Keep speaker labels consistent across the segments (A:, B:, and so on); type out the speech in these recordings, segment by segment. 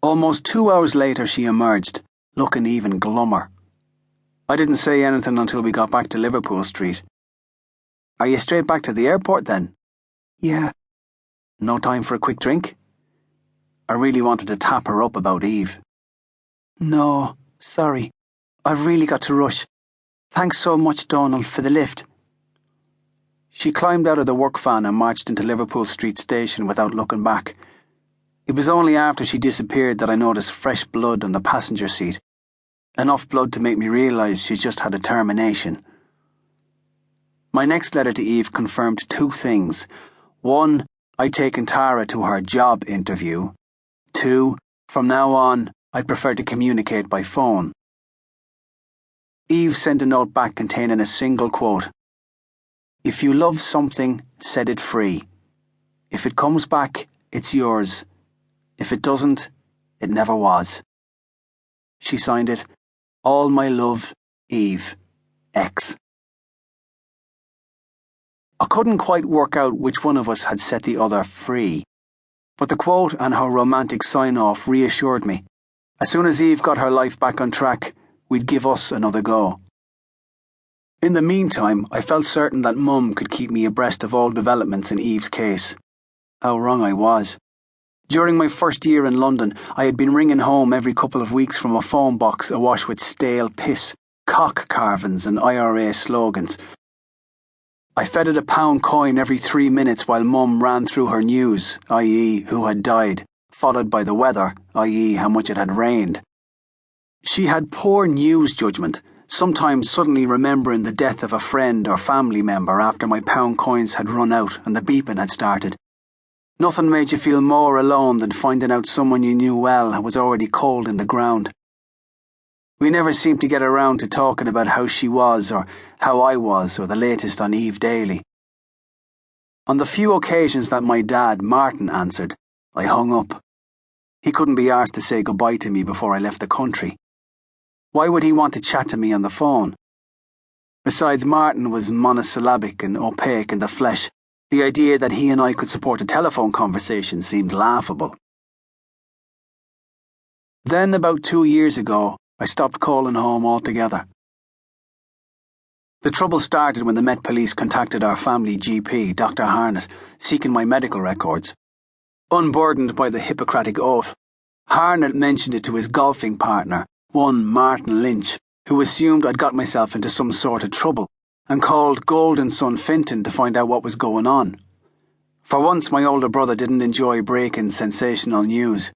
A: Almost 2 hours later she emerged, looking even glummer. I didn't say anything until we got back to Liverpool Street. "Are you straight back to the airport then?" "Yeah." "No time for a quick drink?" I really wanted to tap her up about Eve. "No, sorry. I've really got to rush. Thanks so much, Donal, for the lift." She climbed out of the work van and marched into Liverpool Street Station without looking back. It was only after she disappeared that I noticed fresh blood on the passenger seat. Enough blood to make me realise she'd just had a termination. My next letter to Eve confirmed 2 things. 1, I'd taken Tara to her job interview. 2, from now on, I'd prefer to communicate by phone. Eve sent a note back containing a single quote. "If you love something, set it free. If it comes back, it's yours. If it doesn't, it never was." She signed it, "All my love, Eve, X." I couldn't quite work out which one of us had set the other free, but the quote and her romantic sign-off reassured me. As soon as Eve got her life back on track, we'd give us another go. In the meantime, I felt certain that Mum could keep me abreast of all developments in Eve's case. How wrong I was. During my first year in London, I had been ringing home every couple of weeks from a phone box awash with stale piss, cock carvings and IRA slogans. I fed it a pound coin every 3 minutes while Mum ran through her news, i.e. who had died, followed by the weather, i.e. how much it had rained. She had poor news judgment, sometimes suddenly remembering the death of a friend or family member after my pound coins had run out and the beeping had started. Nothing made you feel more alone than finding out someone you knew well was already cold in the ground. We never seemed to get around to talking about how she was or how I was or the latest on Eve Daly. On the few occasions that my dad, Martin, answered, I hung up. He couldn't be arsed to say goodbye to me before I left the country. Why would he want to chat to me on the phone? Besides, Martin was monosyllabic and opaque in the flesh. The idea that he and I could support a telephone conversation seemed laughable. Then, about 2 years ago, I stopped calling home altogether. The trouble started when the Met Police contacted our family GP, Dr. Harnett, seeking my medical records. Unburdened by the Hippocratic Oath, Harnett mentioned it to his golfing partner, one Martin Lynch, who assumed I'd got myself into some sort of trouble, and called Golden Son Finton to find out what was going on. For once, my older brother didn't enjoy breaking sensational news.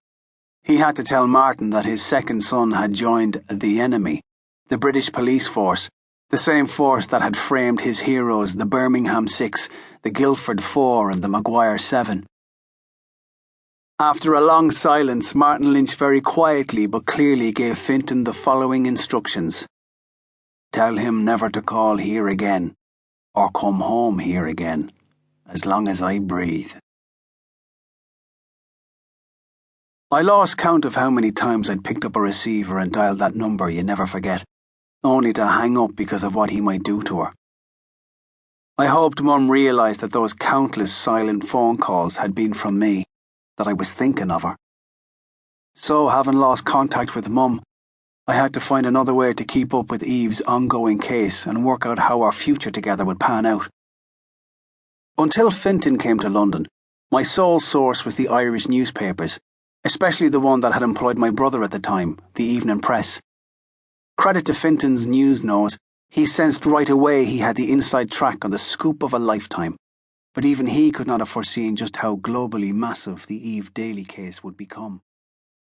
A: He had to tell Martin that his second son had joined the enemy, the British police force, the same force that had framed his heroes, the Birmingham Six, the Guildford Four, and the Maguire Seven. After a long silence, Martin Lynch very quietly but clearly gave Finton the following instructions. Tell him never to call here again, or come home here again, as long as I breathe. I lost count of how many times I'd picked up a receiver and dialed that number you never forget, only to hang up because of what he might do to her. I hoped Mum realised that those countless silent phone calls had been from me, that I was thinking of her. So, having lost contact with Mum, I had to find another way to keep up with Eve's ongoing case and work out how our future together would pan out. Until Finton came to London, my sole source was the Irish newspapers, especially the one that had employed my brother at the time, the Evening Press. Credit to Finton's news nose, he sensed right away he had the inside track on the scoop of a lifetime, but even he could not have foreseen just how globally massive the Eve Daly case would become.